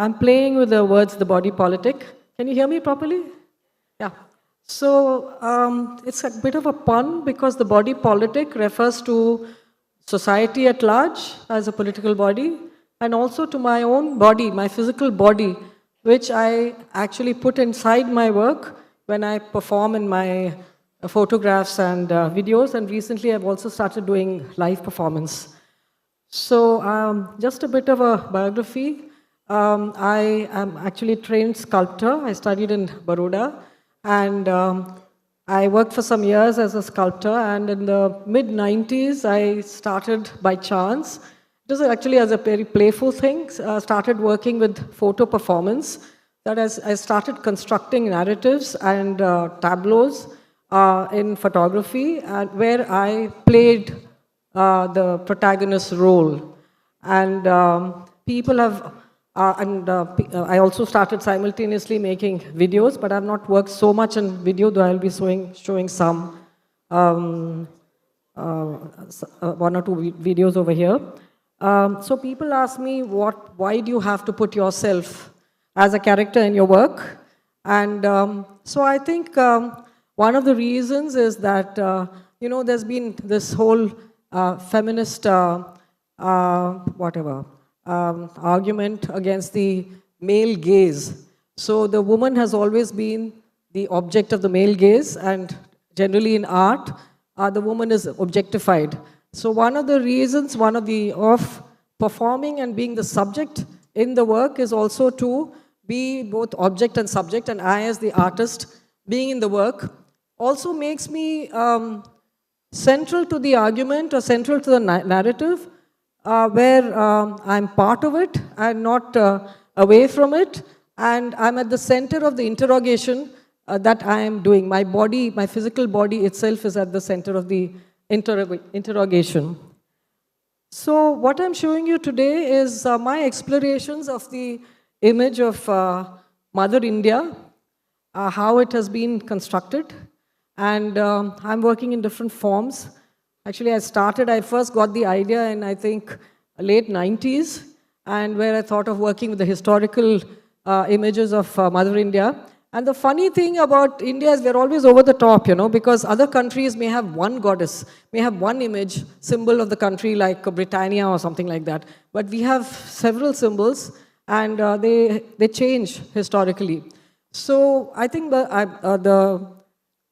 I'm playing with the words, the body politic. Can you hear me properly? Yeah. So it's a bit of a pun because the body politic refers to society at large as a political body and also to my own body, my physical body, which I actually put inside my work when I perform in my photographs and videos. And recently I've also started doing live performance. So just a bit of a biography. I am actually a trained sculptor. I studied in Baroda and I worked for some years as a sculptor, and in the mid-90s I started by chance. It was actually as a very playful thing, started working with photo performance. That is, I started constructing narratives and tableaus in photography, where I played the protagonist's role. And people have, I also started simultaneously making videos, but I've not worked so much in video, though I'll be showing some, one or two videos over here. So people ask me, why do you have to put yourself as a character in your work? And so I think one of the reasons is that, there's been this whole feminist argument against the male gaze. So the woman has always been the object of the male gaze, and generally in art, the woman is objectified. So one of the reasons, of performing and being the subject in the work is also to be both object and subject, and I as the artist being in the work also makes me central to the argument or central to the narrative, where I'm part of it and not away from it, and I'm at the center of the interrogation that I am doing. My body, my physical body itself is at the center of the interrogation. So what I'm showing you today is my explorations of the image of Mother India, how it has been constructed. And I'm working in different forms. Actually, I first got the idea in, I think, late 90s, and where I thought of working with the historical images of Mother India. And the funny thing about India is we're always over the top, because other countries may have one goddess, may have one image, symbol of the country like Britannia or something like that. But we have several symbols, and they change historically. So I think the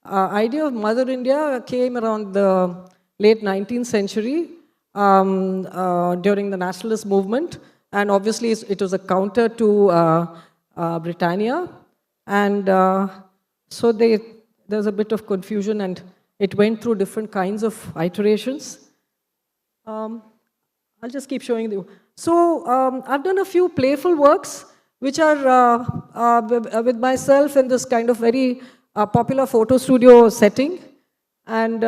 idea of Mother India came around the late 19th century during the nationalist movement, and obviously it was a counter to Britannia, and so there's a bit of confusion, and it went through different kinds of iterations. I'll just keep showing you. So I've done a few playful works which are with myself in this kind of very popular photo studio setting, and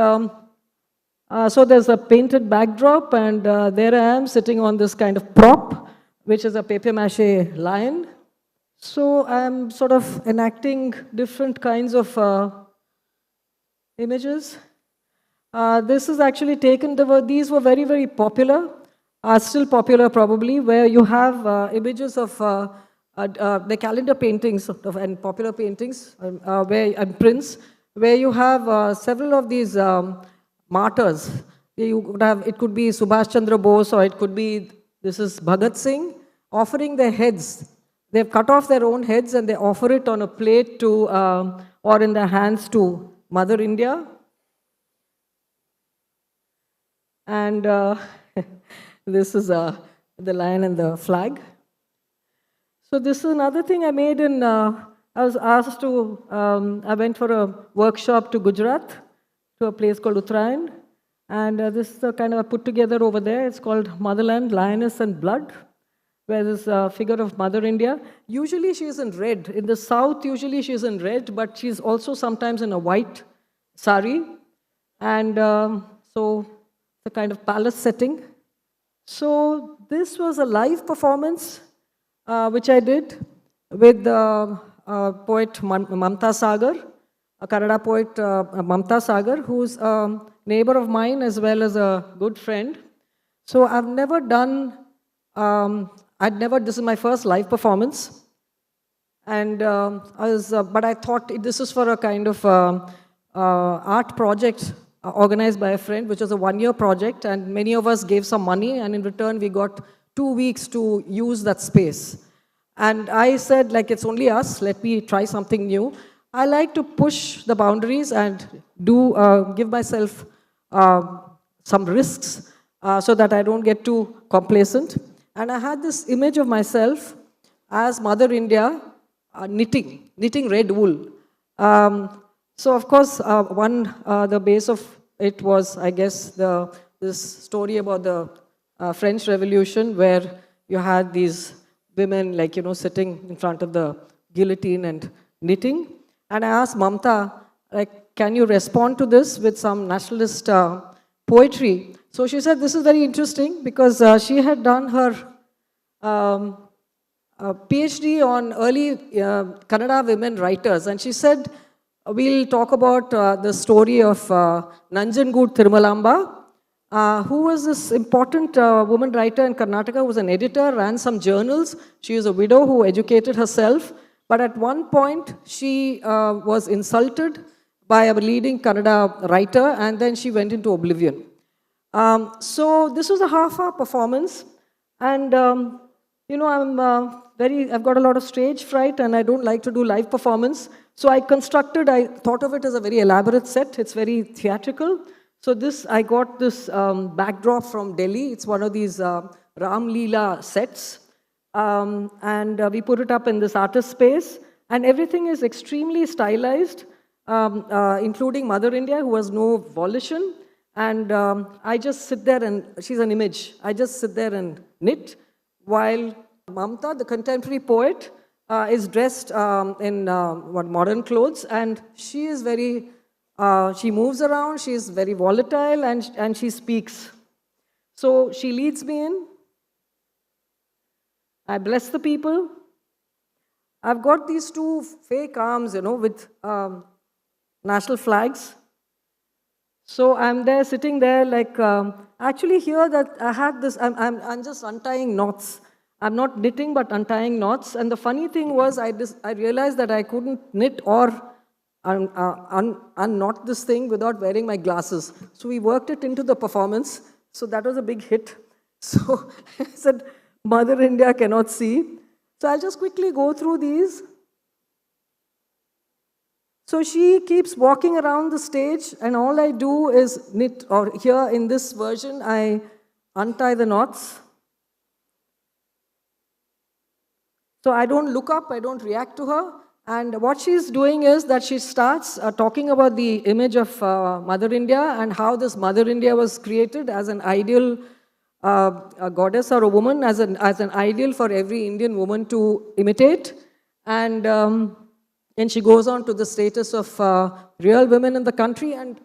so there's a painted backdrop, and there I am sitting on this kind of prop, which is a papier-mâché lion. So I'm sort of enacting different kinds of images. This is actually taken, these were very, very popular, are still popular probably, where you have images of the calendar paintings and popular paintings and prints, where you have several of these martyrs. It could be Subhash Chandra Bose, or it could be, this is Bhagat Singh, offering their heads. They've cut off their own heads and they offer it on a plate to, or in their hands to Mother India. And this is the lion and the flag. So this is another thing I made in, I was asked to, I went for a workshop to Gujarat, to a place called Uttarayan. And this is kind of a put together over there. It's called Motherland, Lioness and Blood, where there's a figure of Mother India. Usually she is in red. In the south, usually she is in red, but she's also sometimes in a white sari. And so the kind of palace setting. So this was a live performance which I did with poet Mamta Sagar, a Kannada poet Mamta Sagar, who's a neighbor of mine as well as a good friend. So I've never done this is my first live performance. And but I thought this is for a kind of art project organized by a friend, which was a one-year project, and many of us gave some money, and in return we got 2 weeks to use that space. And I said, like, it's only us, let me try something new. I like to push the boundaries and give myself some risks so that I don't get too complacent. And I had this image of myself as Mother India knitting red wool. So of course, the base of it was, I guess, this story about the French Revolution, where you had these women, like, sitting in front of the guillotine and knitting. And I asked Mamta, like, can you respond to this with some nationalist poetry? So she said, this is very interesting, because she had done her PhD on early Kannada women writers, and she said, we'll talk about the story of Nanjangud Thirumalamba, who was this important woman writer in Karnataka, who was an editor, ran some journals. She was a widow who educated herself, but at one point she was insulted by a leading Kannada writer, and then she went into oblivion. So this was a half-hour performance, and I've got a lot of stage fright, and I don't like to do live performance. So I thought of it as a very elaborate set. It's very theatrical. So I got this backdrop from Delhi. It's one of these Ram Leela sets. And we put it up in this artist space. And everything is extremely stylized, including Mother India, who has no volition. And I just sit there, and she's an image. I just sit there and knit, while Mamta, the contemporary poet, is dressed in modern clothes, and she is she moves around, she is very volatile, and she speaks. So she leads me in. I bless the people. I've got these two fake arms, with national flags. So I'm there, sitting there, like, actually here that I had this, I'm just untying knots. I'm not knitting, but untying knots. And the funny thing was, I realized that I couldn't knit or unknot this thing without wearing my glasses. So we worked it into the performance. So that was a big hit. So I said, Mother India cannot see. So I'll just quickly go through these. So she keeps walking around the stage, and all I do is knit, or here in this version, I untie the knots. So I don't look up, I don't react to her. And what she's doing is that she starts talking about the image of Mother India and how this Mother India was created as an ideal a goddess or a woman, as an ideal for every Indian woman to imitate. And she goes on to the status of real women in the country, and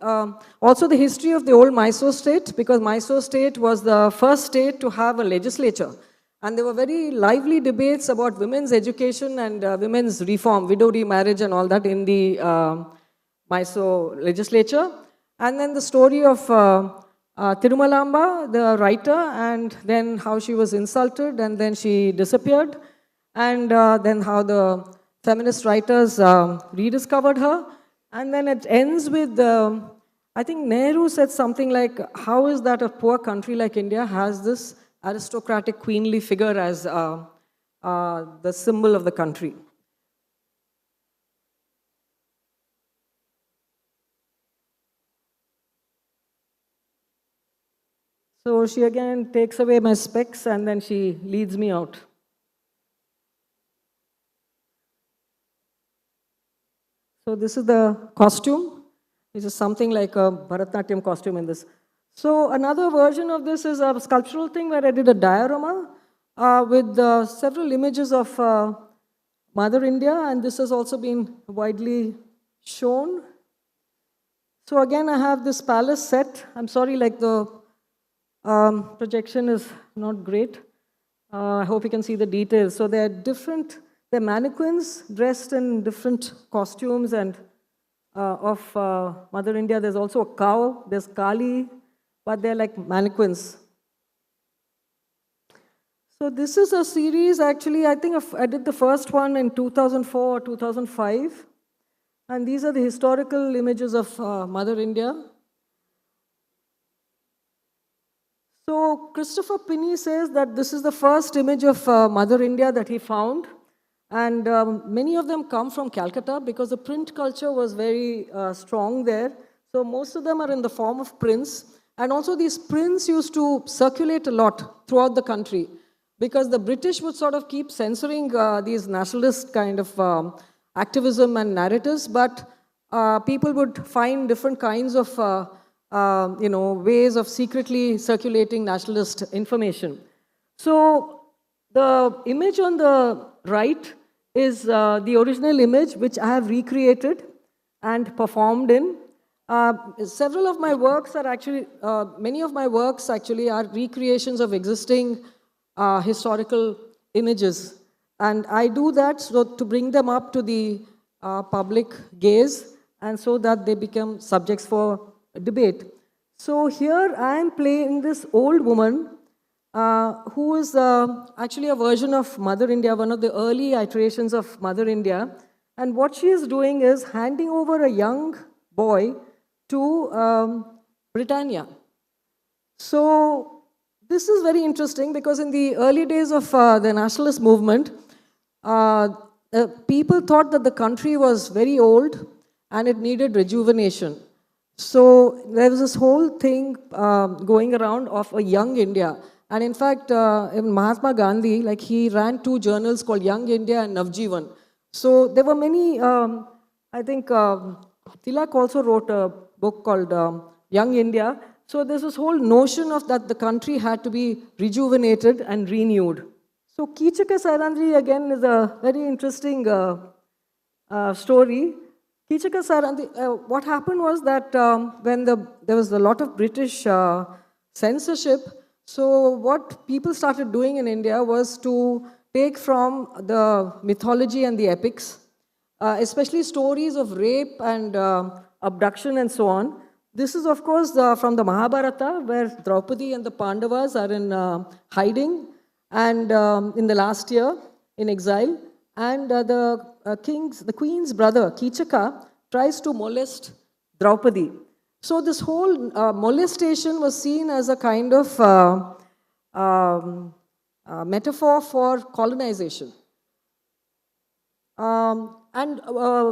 also the history of the old Mysore state, because Mysore state was the first state to have a legislature. And there were very lively debates about women's education and women's reform, widow remarriage and all that in the Mysore legislature. And then the story of Thirumalamba, the writer, and then how she was insulted and then she disappeared. And then how the feminist writers rediscovered her. And then it ends with, I think Nehru said something like, how is that a poor country like India has this aristocratic queenly figure as the symbol of the country. So she again takes away my specs and then she leads me out. So this is the costume, which is something like a Bharatanatyam costume in this. So another version of this is a sculptural thing where I did a diorama with several images of Mother India, and this has also been widely shown. So again, I have this palace set. I'm sorry, like the projection is not great. I hope you can see the details. So they're mannequins dressed in different costumes and of Mother India. There's also a cow, there's Kali, but they're like mannequins. So this is a series, actually, I think I did the first one in 2004 or 2005. And these are the historical images of Mother India. So Christopher Pinney says that this is the first image of Mother India that he found. And many of them come from Calcutta because the print culture was very strong there. So most of them are in the form of prints. And also these prints used to circulate a lot throughout the country because the British would sort of keep censoring these nationalist kind of activism and narratives, but people would find different kinds of ways of secretly circulating nationalist information. So the image on the right is the original image, which I have recreated and performed in. Several of my works are actually, many of my works actually are recreations of existing historical images. And I do that so to bring them up to the public gaze and so that they become subjects for debate. So here I am playing this old woman who is actually a version of Mother India, one of the early iterations of Mother India. And what she is doing is handing over a young boy to Britannia. So this is very interesting because in the early days of the nationalist movement, people thought that the country was very old and it needed rejuvenation. So there was this whole thing going around of a young India. And in fact, even Mahatma Gandhi, like he ran 2 journals called Young India and Navjivan. So there were many, I think Tilak also wrote a book called Young India. So there's this whole notion of that the country had to be rejuvenated and renewed. So Kichaka Sarandri again is a very interesting story. Kichaka Sarandri, what happened was that when there was a lot of British censorship, so what people started doing in India was to take from the mythology and the epics, especially stories of rape and abduction and so on. This is, of course, from the Mahabharata, where Draupadi and the Pandavas are in hiding and in the last year in exile. And the queen's brother, Kichaka, tries to molest Draupadi. So this whole molestation was seen as a kind of metaphor for colonization.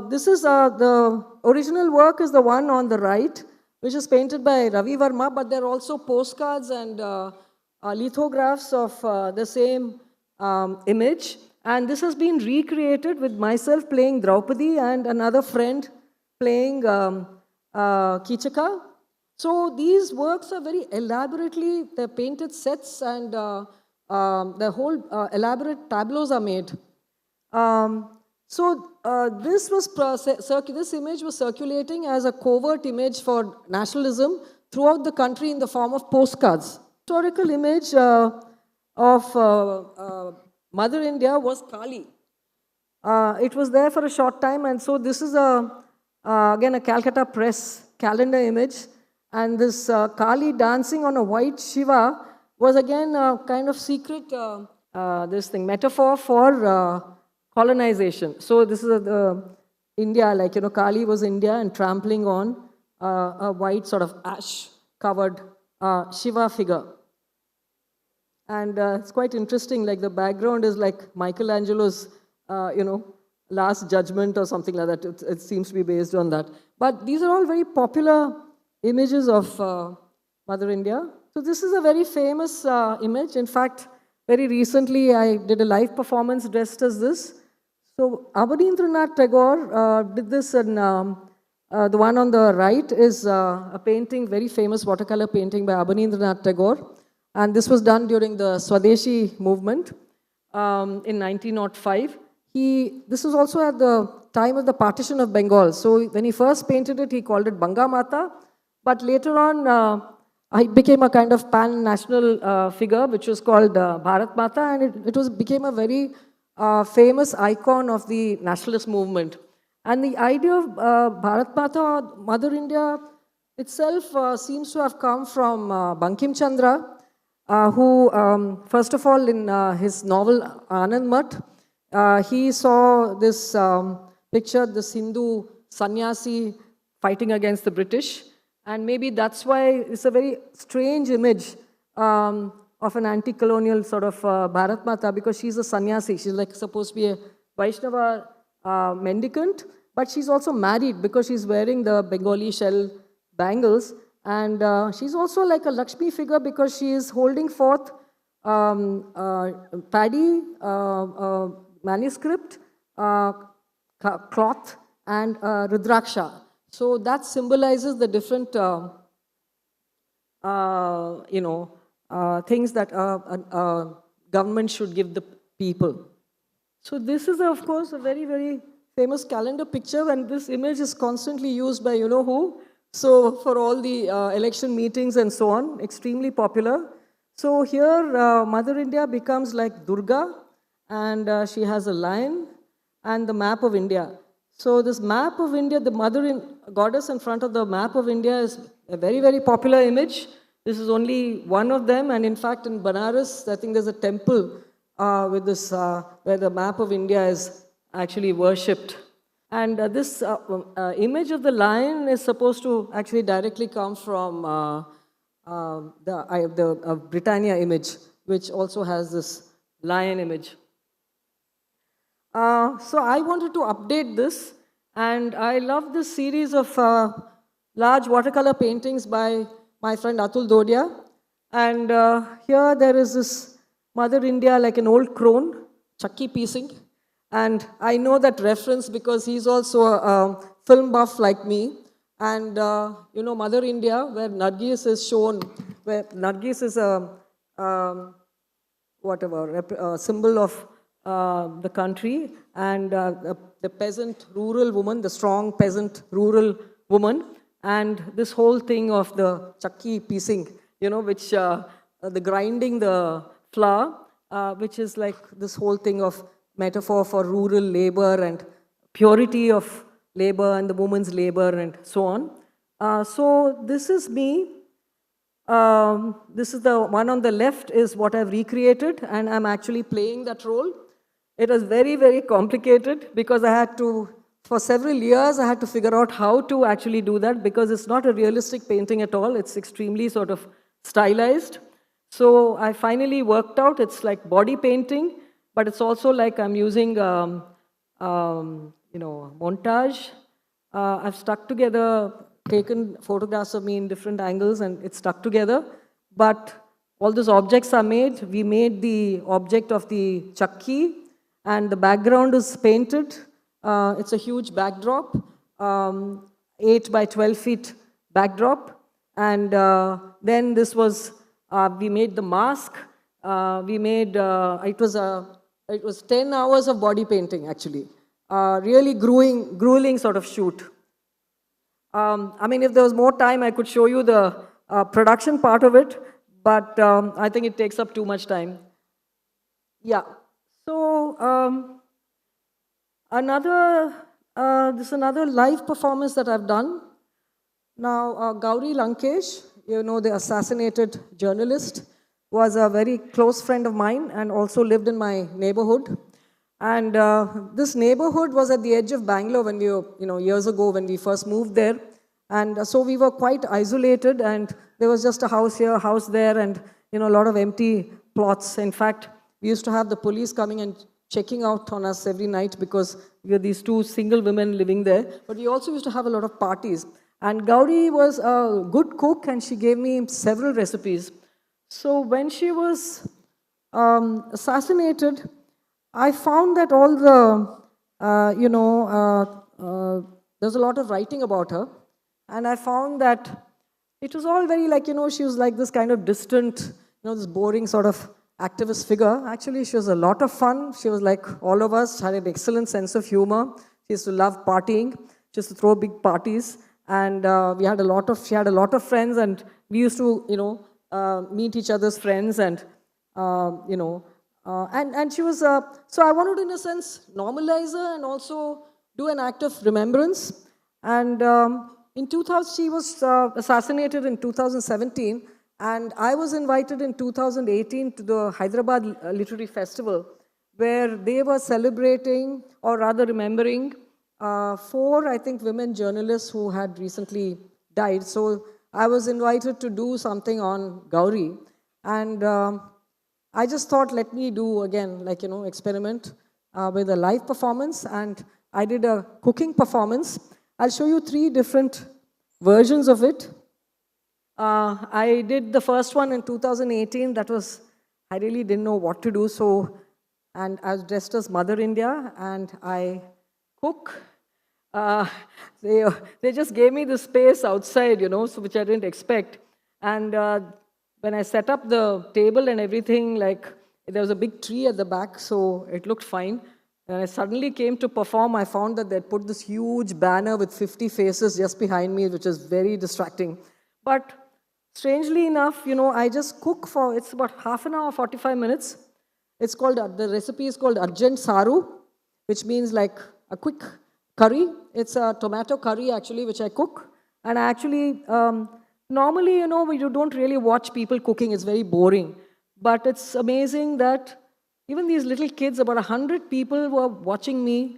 This is the original work is the one on the right, which is painted by Ravi Verma, but there are also postcards and lithographs of the same image. And this has been recreated with myself playing Draupadi and another friend playing Kichaka. So these works are very elaborately, they're painted sets and the whole elaborate tableaus are made. This image was circulating as a covert image for nationalism throughout the country in the form of postcards. Historical image of Mother India was Kali. It was there for a short time, and so this is again a Calcutta Press calendar image, and this Kali dancing on a white Shiva was again a kind of secret metaphor for colonization. So this is India, like, Kali was India and trampling on a white sort of ash-covered Shiva figure. And it's quite interesting, like the background is like Michelangelo's, Last Judgment or something like that. It seems to be based on that. But these are all very popular images of Mother India. So this is a very famous image. In fact, very recently I did a live performance dressed as this. So Abanindranath Tagore did this, and the one on the right is a painting, very famous watercolor painting by Abanindranath Tagore. And this was done during the Swadeshi movement in 1905. This was also at the time of the partition of Bengal. So when he first painted it, he called it Banga Mata. But later on, he became a kind of pan-national figure, which was called Bharat Mata. And it became a very famous icon of the nationalist movement. And the idea of Bharat Mata, Mother India itself seems to have come from Bankim Chandra. who, first of all, in his novel Anand Mat, he saw this picture, this Hindu sannyasi fighting against the British. And maybe that's why it's a very strange image of an anti-colonial sort of Bharat Mata, because she's a sannyasi. She's like supposed to be a Vaishnava mendicant, but she's also married because she's wearing the Bengali shell bangles. And she's also like a Lakshmi figure because she is holding forth paddy, manuscript, cloth, and Rudraksha. So that symbolizes the different, things that government should give the people. So this is, of course, a very, very famous calendar picture, and this image is constantly used by you know who. So for all the election meetings and so on, extremely popular. So here, Mother India becomes like Durga, and she has a lion and the map of India. So this map of India, the goddess in front of the map of India is a very, very popular image. This is only one of them, and in fact in Banaras, I think there's a temple with this, where the map of India is actually worshipped. And this image of the lion is supposed to actually directly come from the Britannia image, which also has this lion image. So I wanted to update this, and I love this series of large watercolor paintings by my friend Atul Dodia. And here there is this Mother India like an old crone, chakki piecing. And I know that reference because he's also a film buff like me. And you know, Mother India, where Nargis is shown, where Nargis is a symbol of the country, and the peasant rural woman, the strong peasant rural woman, and this whole thing of the chakki piecing, you know, which the grinding the flour, which is like this whole thing of metaphor for rural labor and purity of labor and the woman's labor and so on. So this is me. This is the one on the left is what I've recreated, and I'm actually playing that role. It was very, very complicated because I had to, for several years, I had to figure out how to actually do that because it's not a realistic painting at all. It's extremely sort of stylized. So I finally worked out it's like body painting, but it's also like I'm using, montage. I've stuck together, taken photographs of me in different angles, and it's stuck together. But all those objects are made. We made the object of the chakki, and the background is painted. It's a huge backdrop, 8 by 12 feet backdrop. And then this was, we made the mask. We made, it was 10 hours of body painting, actually. Really grueling sort of shoot. I mean, if there was more time, I could show you the production part of it, but I think it takes up too much time. Yeah. So this is another live performance that I've done. Now, Gauri Lankesh, you know, the assassinated journalist, was a very close friend of mine and also lived in my neighborhood. And this neighborhood was at the edge of Bangalore when we were, years ago when we first moved there. And so we were quite isolated, and there was just a house here, a house there, and a lot of empty plots. In fact, we used to have the police coming and checking out on us every night because we were these two single women living there. But we also used to have a lot of parties. And Gauri was a good cook, and she gave me several recipes. So when she was assassinated, I found that all the, there's a lot of writing about her. And I found that it was all very like, she was like this kind of distant, this boring sort of activist figure. Actually, she was a lot of fun. She was like all of us, had an excellent sense of humor. She used to love partying. She used to throw big parties. And she had a lot of friends, and we used to, meet each other's friends, and, and she was, so I wanted to, in a sense, normalize her and also do an act of remembrance. And in 2000, she was assassinated in 2017, And I was invited in 2018 to the Hyderabad Literary Festival, where they were celebrating, or rather remembering, four, I think, women journalists who had recently died. So I was invited to do something on Gauri. And I just thought, let me do again, like, experiment with a live performance. And I did a cooking performance. I'll show you three different versions of it. I did the first one in 2018. That was, I really didn't know what to do. So, and I was dressed as Mother India, and I cook. Uh, they just gave me the space outside, so which I didn't expect. And when I set up the table and everything, like, there was a big tree at the back, so it looked fine. And I suddenly came to perform. I found that they'd put this huge banner with 50 faces just behind me, which is very distracting. But strangely enough, I just cook for, it's about half an hour, 45 minutes. It's called, the recipe is called Arjant Saru, which means like a quick curry. It's a tomato curry, actually, which I cook. And I actually, normally, you don't really watch people cooking. It's very boring. But it's amazing that even these little kids, about 100 people were watching me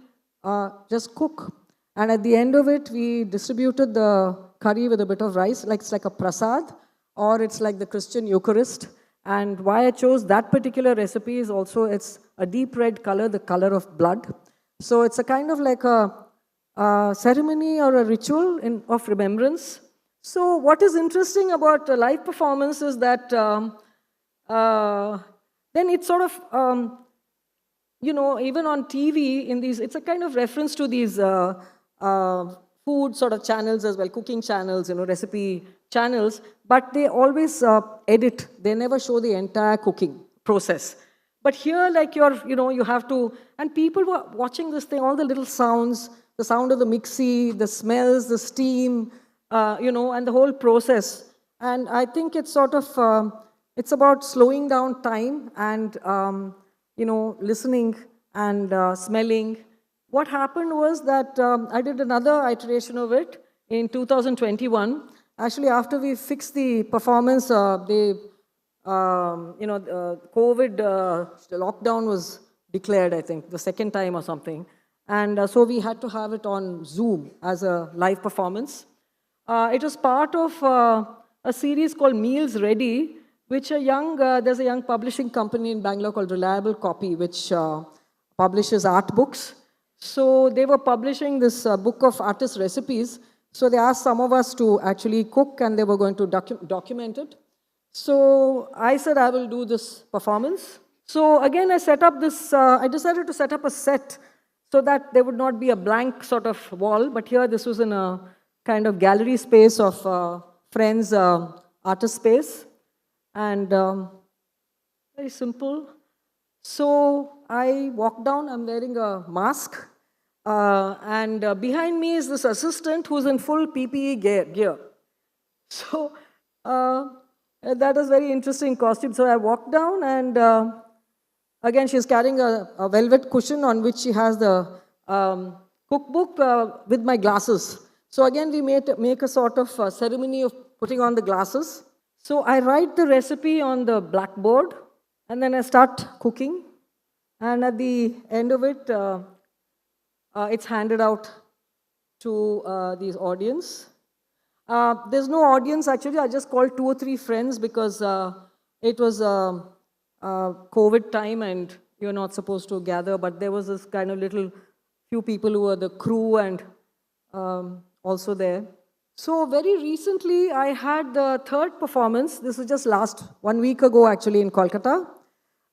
just cook. And at the end of it, we distributed the curry with a bit of rice, like it's like a prasad, or it's like the Christian Eucharist. And why I chose that particular recipe is also, it's a deep red color, the color of blood. So it's a kind of like a ceremony or a ritual of remembrance. So what is interesting about a live performance is that then it's sort of, even on TV, it's a kind of reference to these food sort of channels as well, cooking channels, recipe channels, but they always edit. They never show the entire cooking process. But here, like you have to, and people were watching this thing, all the little sounds, the sound of the mixie, the smells, the steam, and the whole process. And I think it's sort of, it's about slowing down time and, listening and smelling. What happened was that I did another iteration of it in 2021. Actually, after we fixed the performance, COVID lockdown was declared, I think, the second time or something. And so we had to have it on Zoom as a live performance. It was part of a series called Meals Ready, which there's a young publishing company in Bangalore called Reliable Copy, which publishes art books. So they were publishing this book of artist recipes. So they asked some of us to actually cook, and they were going to document it. So I said, I will do this performance. So again, I decided to set up a set so that there would not be a blank sort of wall. But here, this was in a kind of gallery space of friends' artist space. And very simple. So I walk down, I'm wearing a mask. And behind me is this assistant who's in full PPE gear. So that is very interesting costume. So I walk down, and again, she's carrying a velvet cushion on which she has the cookbook with my glasses. So again, we make a sort of ceremony of putting on the glasses. So I write the recipe on the blackboard, and then I start cooking. And at the end of it, it's handed out to these audience. There's no audience, actually. I just called 2 or 3 friends because it was COVID time and you're not supposed to gather, but there was this kind of little few people who were the crew and also there. So very recently, I had the third performance. This was just 1 week ago, actually, in Kolkata.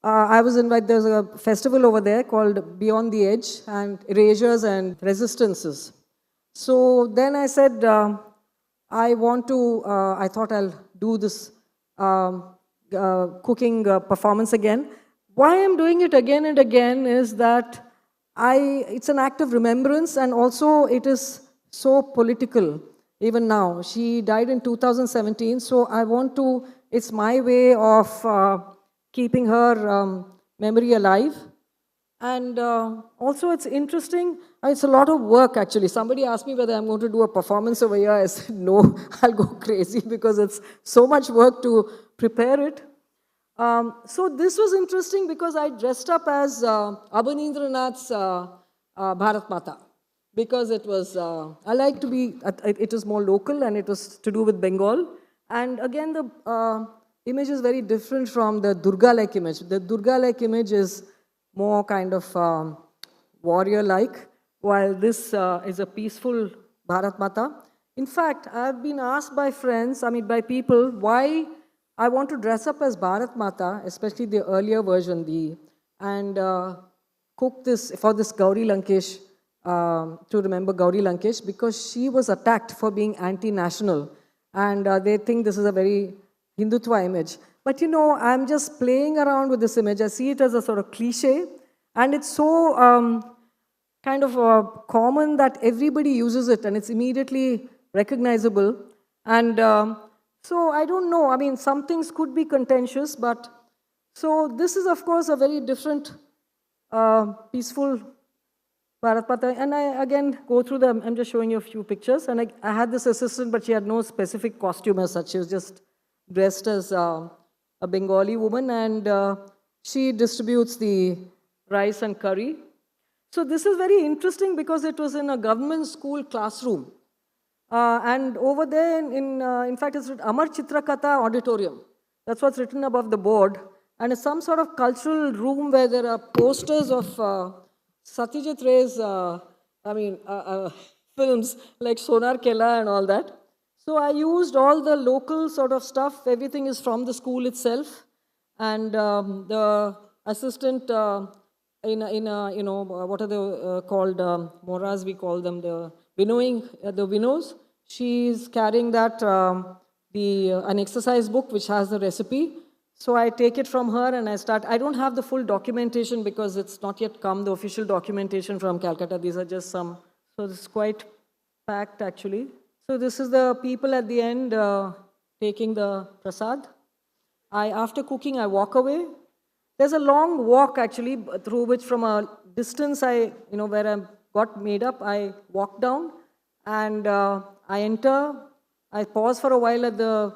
I was invited, there's a festival over there called Beyond the Edge, and Erasures and Resistances. So then I said, I thought I'll do this cooking performance again. Why I'm doing it again and again is that it's an act of remembrance, and also it is so political. Even now, she died in 2017, so it's my way of keeping her memory alive. And also it's interesting, It's a lot of work, actually. Somebody asked me whether I'm going to do a performance over here. I said, no, I'll go crazy because it's so much work to prepare it. So this was interesting because I dressed up as Abanindranath's Bharat Mata because it was, I like to be, it is more local and it was to do with Bengal. And again, the image is very different from the Durga-like image. The Durga-like image is more kind of warrior-like, while this is a peaceful Bharat Mata. In fact, I've been asked by friends, by people, why I want to dress up as Bharat Mata, especially the earlier version, and cook this for this Gauri Lankesh, to remember Gauri Lankesh, because she was attacked for being anti-national. And they think this is a very Hindutva image. But I'm just playing around with this image. I see it as a sort of cliche, and it's so kind of common that everybody uses it, and it's immediately recognizable. And so I don't know, some things could be contentious, but so this is, of course, a very different, peaceful Bharat Mata. And I, again, go through them. I'm just showing you a few pictures. And I had this assistant, but she had no specific costume as such. She was just dressed as a Bengali woman, and she distributes the rice and curry. So this is very interesting because it was in a government school classroom. And over there, in fact, it's written Amar Chitrakatha Auditorium. That's what's written above the board. And it's some sort of cultural room where there are posters of Satyajit Ray's, films like Sonar Kela and all that. So I used all the local sort of stuff. Everything is from the school itself. And the assistant, what are they called? Moras, we call them, the winnows. She's carrying that, an exercise book which has the recipe. So I take it from her and I start. I don't have the full documentation because it's not yet come, the official documentation from Calcutta. These are just some. So this is quite packed, actually. So this is the people at the end taking the prasad. After cooking, I walk away. There's a long walk, actually, through which from a distance, where I got made up, I walk down and I enter. I pause for a while at the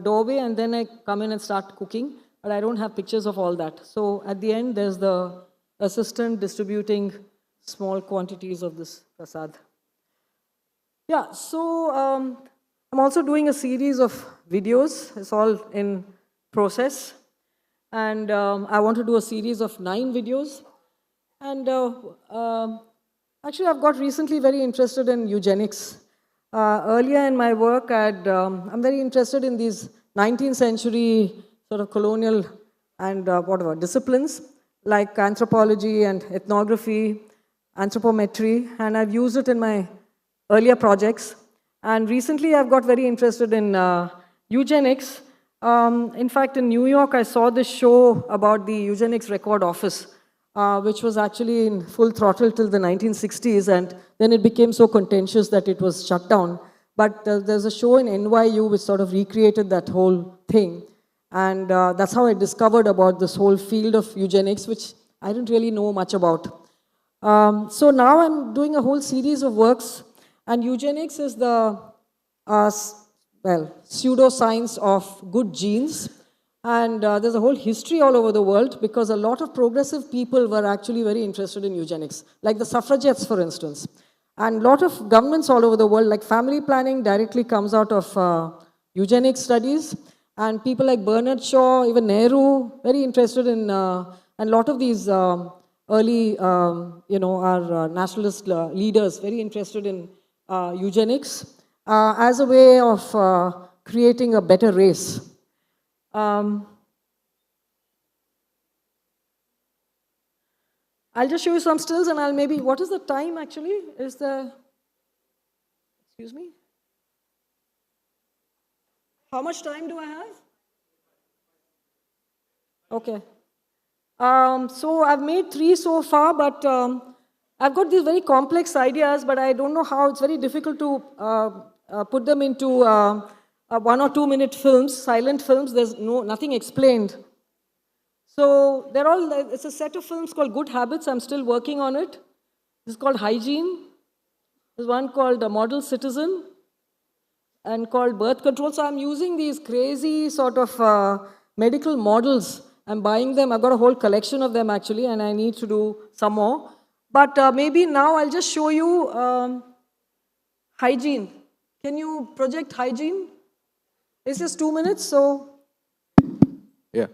doorway and then I come in and start cooking. But I don't have pictures of all that. So at the end, there's the assistant distributing small quantities of this prasad. Yeah, so I'm also doing a series of videos. It's all in process. And I want to do a series of 9 videos. And actually, I've got recently very interested in eugenics. Earlier in my work, I'm very interested in these 19th century sort of colonial and disciplines like anthropology and ethnography, anthropometry, and I've used it in my earlier projects. And recently, I've got very interested in eugenics. In fact, in New York, I saw this show about the Eugenics Record Office, which was actually in full throttle till the 1960s, and then it became so contentious that it was shut down. But there's a show in NYU which sort of recreated that whole thing. And that's how I discovered about this whole field of eugenics, which I didn't really know much about. So now I'm doing a whole series of works, and eugenics is the pseudoscience of good genes. And there's a whole history all over the world because a lot of progressive people were actually very interested in eugenics, like the suffragettes, for instance. And a lot of governments all over the world, like family planning, directly comes out of eugenics studies. And people like Bernard Shaw, even Nehru, very interested in, and a lot of these early, our nationalist leaders, very interested in eugenics as a way of creating a better race. I'll just show you some stills and I'll maybe, what is the time actually? Excuse me? How much time do I have? Okay. So I've made 3 so far, but I've got these very complex ideas, but I don't know how. It's very difficult to put them into 1 or 2 minute films, silent films. There's nothing explained. So it's a set of films called Good Habits. I'm still working on it. This is called hygiene. There's one called model citizen and called birth control. So I'm using these crazy sort of medical models. I'm buying them. I've got a whole collection of them actually, and I need to do some more. But maybe now I'll just show you hygiene. Can you project hygiene? It's just 2 minutes, so. Yeah.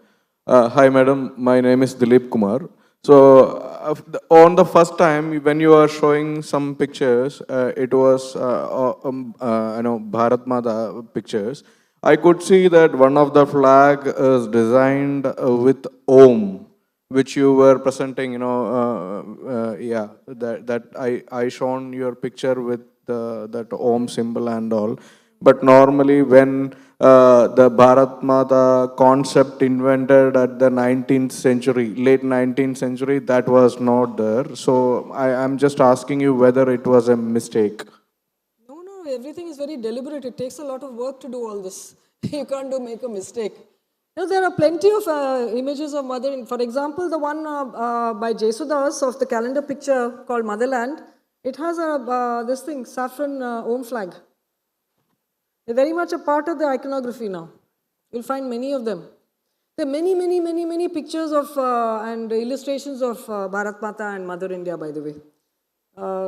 Hi, madam. My name is Dilip Kumar. So, on the first time when you are showing some pictures, it was Bharat Mata pictures. I could see that one of the flag is designed with Om, which you were presenting. Yeah, that I shown your picture with that Om symbol and all. But normally when the Bharat Mata concept invented at the 19th century, late 19th century, that was not there. So I am just asking you whether it was a mistake. No, everything is very deliberate. It takes a lot of work to do all this. You can't make a mistake. There are plenty of images of mother. For example, the one by Jesudas of the calendar picture called Motherland, it has this thing, saffron Om flag. They're very much a part of the iconography now. You'll find many of them. There are many pictures of and illustrations of Bharat Mata and Mother India, by the way.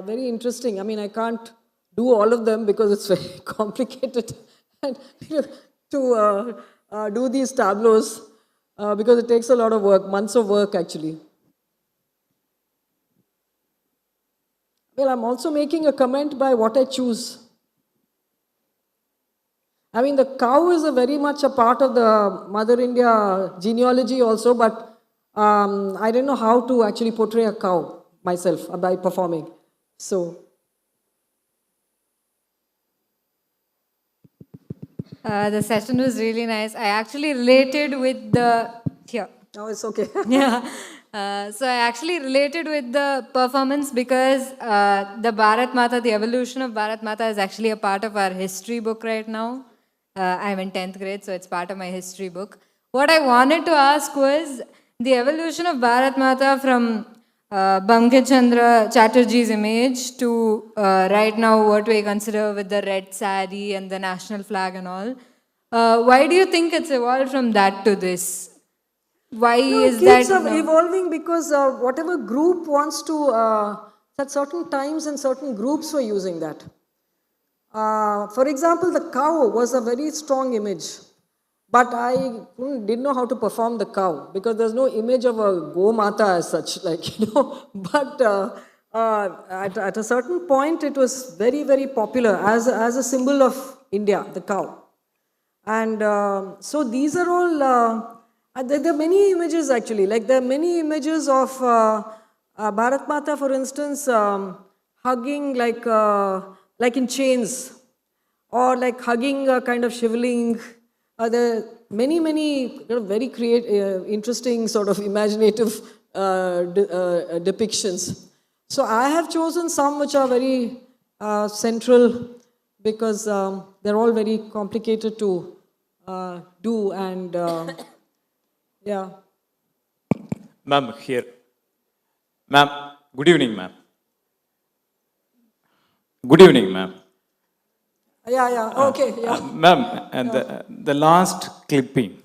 Very interesting. I mean, I can't do all of them because it's very complicated and, to do these tableaus because it takes a lot of work, months of work actually. Well, I'm also making a comment by what I choose. I mean, the cow is very much a part of the Mother India genealogy also, but I didn't know how to actually portray a cow myself by performing. So. The session was really nice. I actually related with the, here. Oh, it's okay. Yeah. So I actually related with the performance because the Bharat Mata, the evolution of Bharat Mata is actually a part of our history book right now. I'm in 10th grade, so it's part of my history book. What I wanted to ask was the evolution of Bharat Mata from Bankim Chandra Chatterjee's image to right now what we consider with the red sari and the national flag and all. Why do you think it's evolved from that to this? Why is that? It keeps evolving because whatever group wants to, at certain times and certain groups were using that. For example, the cow was a very strong image, but I didn't know how to perform the cow because there's no image of a Go Mata as such, But at a certain point, it was very popular as a symbol of India, the cow. And so these are all. There are many images actually. There are many images of Bharat Mata, for instance, hugging like in chains, or hugging kind of shriveling. There are many very interesting sort of imaginative depictions. So I have chosen some which are very central because they're all very complicated to do and yeah. Ma'am, here. Ma'am, good evening, ma'am. Good evening, ma'am. Yeah, okay, yeah. Ma'am, and the last clipping,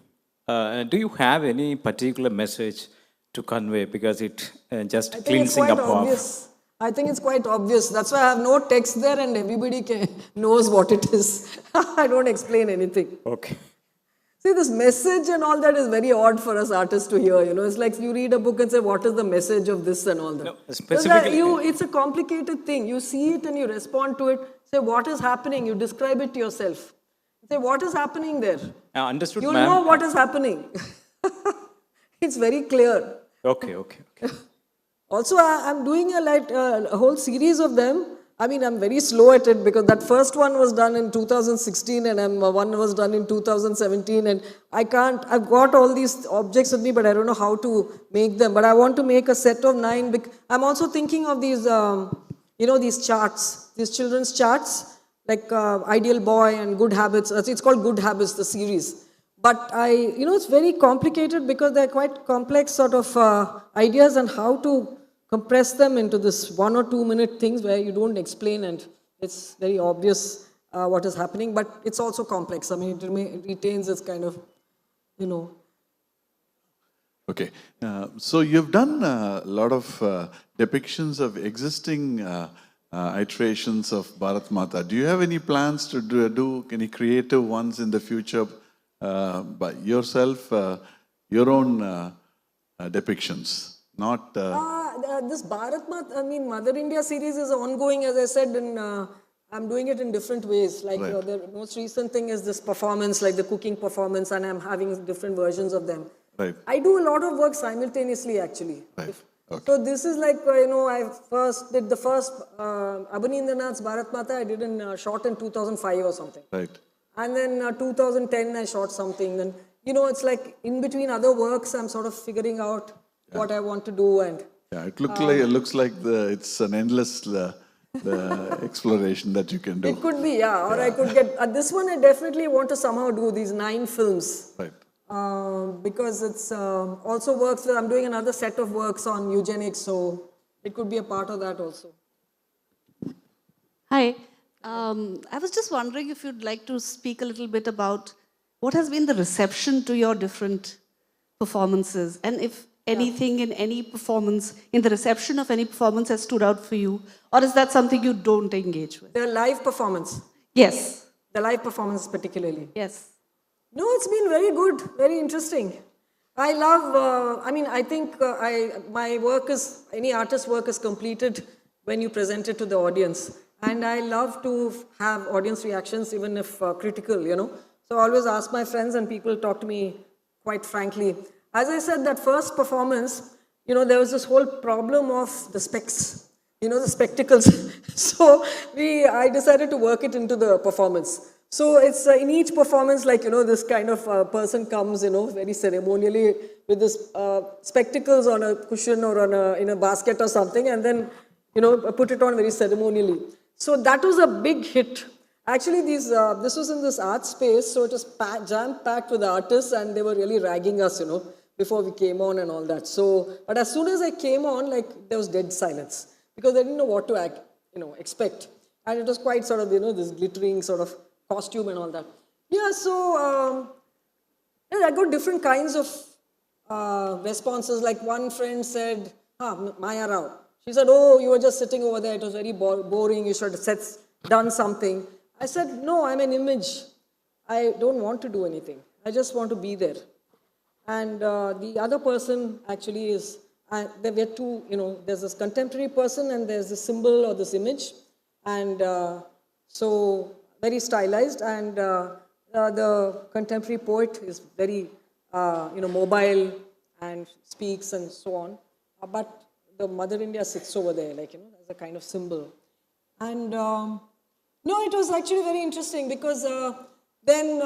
do you have any particular message to convey? Because it just cleansing up obvious. I think it's quite obvious. That's why I have no text there and everybody knows what it is. I don't explain anything. Okay. See, this message and all that is very odd for us artists to hear. It's like you read a book and say, what is the message of this and all that. No, specifically, it's a complicated thing. You see it and you respond to it. Say, what is happening? You describe it to yourself. Say, what is happening there? Understood, You'll ma'am. know what is happening. It's very clear. Okay. Also, I'm doing a whole series of them. I mean, I'm very slow at it because that first one was done in 2016 and one was done in 2017 and I've got all these objects with me but I don't know how to make them. But I want to make a set of 9. I'm also thinking of these, these charts, these children's charts, like Ideal Boy and Good Habits. It's called Good Habits, the series. But it's very complicated because they're quite complex sort of ideas on how to compress them into this 1 or 2 minute things where you don't explain and it's very obvious what is happening, but it's also complex. I mean, it retains its kind of, you know. Okay, so you've done a lot of depictions of existing iterations of Bharat Mata. Do you have any plans to do any creative ones in the future by yourself, your own depictions? Not. This Bharat Mata, I mean, Mother India series is ongoing, as I said, and I'm doing it in different ways. Like Right. the most recent thing is this performance, like the cooking performance, and I'm having different versions of them. Right. I do a lot of work simultaneously, actually. Right. Okay. So this is like, I first did the first Abhinendranath's Bharat Mata, I did shot in 2005 or something. Right. And then 2010, I shot something. And, it's like in between other works, I'm sort of figuring out what I want to do. And Yeah, it looks like it's an endless the exploration that you can do. it could be, yeah. Or I could get, this one I definitely want to somehow do these 9 films. Right. Because it's also works, I'm doing another set of works on eugenics, so it could be a part of that also. Hi. I was just wondering if you'd like to speak a little bit about what has been the reception to your different performances, and if anything in any performance, in the reception of any performance has stood out for you, or is that something you don't engage with? The live performance. Yes. The live performance particularly. Yes. No, it's been very good, very interesting. I love, I think my work is, any artist's work is completed when you present it to the audience. And I love to have audience reactions, even if critical, So I always ask my friends and people talk to me quite frankly. As I said, that first performance, there was this whole problem of the specs, the spectacles. So I decided to work it into the performance. So it's in each performance, like, this kind of person comes, very ceremonially with this spectacles on a cushion or in a basket or something, and then, put it on very ceremonially. So that was a big hit. Actually, this was in this art space, so it was jam-packed with artists, and they were really ragging us, before we came on and all that. So, but as soon as I came on, like, there was dead silence, because they didn't know what to expect. And it was quite sort of, this glittering sort of costume and all that. Yeah, so I got different kinds of responses. Like one friend said, Maya Rao. She said, oh, you were just sitting over there. It was very boring. You should have done something. I said, no, I'm an image. I don't want to do anything. I just want to be there. And the other person actually is, there were two, there's this contemporary person and there's this symbol or this image. And so very stylized, and the contemporary poet is very, mobile and speaks and so on. But the Mother India sits over there, like, as a kind of symbol. And no, it was actually very interesting because then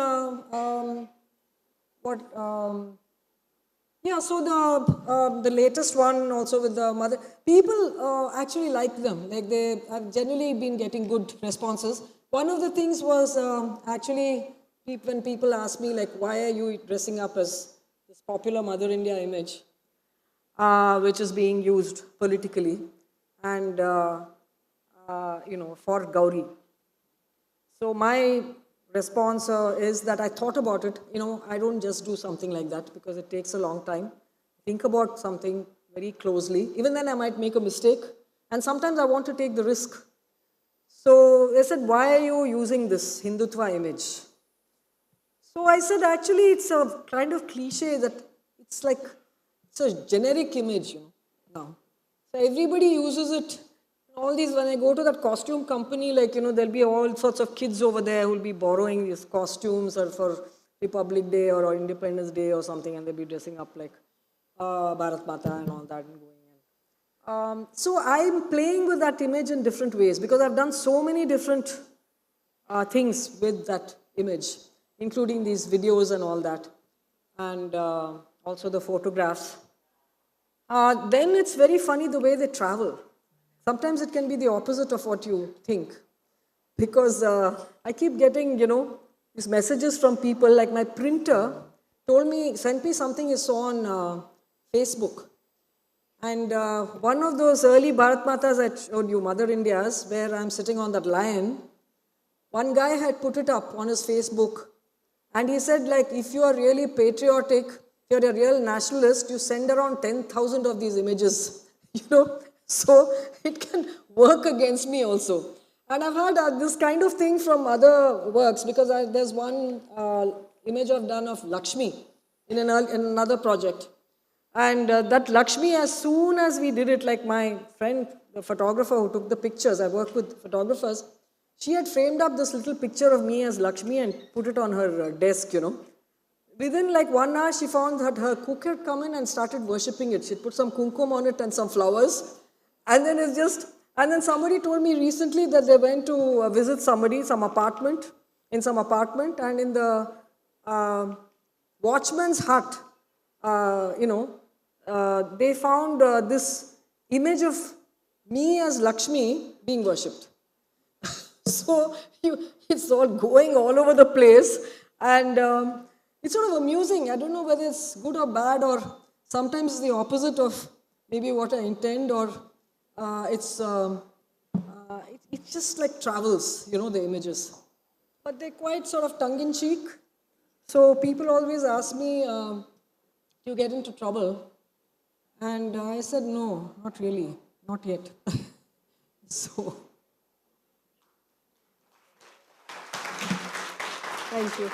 so the latest one also with the mother, people actually like them. Like they have generally been getting good responses. One of the things was actually when people ask me like, why are you dressing up as this popular Mother India image, which is being used politically and for Gauri. So my response is that I thought about it. I don't just do something like that because it takes a long time. Think about something very closely. Even then I might make a mistake. And sometimes I want to take the risk. So they said, why are you using this Hindutva image? So I said, actually, it's a kind of cliche that it's like, it's a generic image, now. So everybody uses it. All these, when I go to that costume company, like, there'll be all sorts of kids over there who'll be borrowing these costumes or for Republic Day or Independence Day or something, and they'll be dressing up like Bharat Mata and all that and going in. So I'm playing with that image in different ways because I've done so many different things with that image, including these videos and all that, and also the photographs. Then it's very funny the way they travel. Sometimes it can be the opposite of what you think. Because I keep getting, these messages from people, like my printer sent me something he saw on Facebook. And one of those early Bharat Matas I showed you, Mother India's, where I'm sitting on that lion, one guy had put it up on his Facebook. And he said, like, if you are really patriotic, if you're a real nationalist, you send around 10,000 of these images, you know. So it can work against me also. And I've had this kind of thing from other works, because there's one image I've done of Lakshmi in another project. And that Lakshmi, as soon as we did it, like my friend, the photographer who took the pictures, I work with photographers, she had framed up this little picture of me as Lakshmi and put it on her desk, you know. Within like 1 hour, she found that her cook had come in and started worshipping it. She put some kumkum on it and some flowers. And then and then somebody told me recently that they went to visit somebody, in some apartment, and in the watchman's hut, they found this image of me as Lakshmi being worshipped. So it's all going all over the place, and it's sort of amusing. I don't know whether it's good or bad, or sometimes it's the opposite of maybe what I intend, or it just like travels, you know, the images. But they're quite sort of tongue-in-cheek. So people always ask me, do you get into trouble? And I said, no, not really, not yet. So, thank you.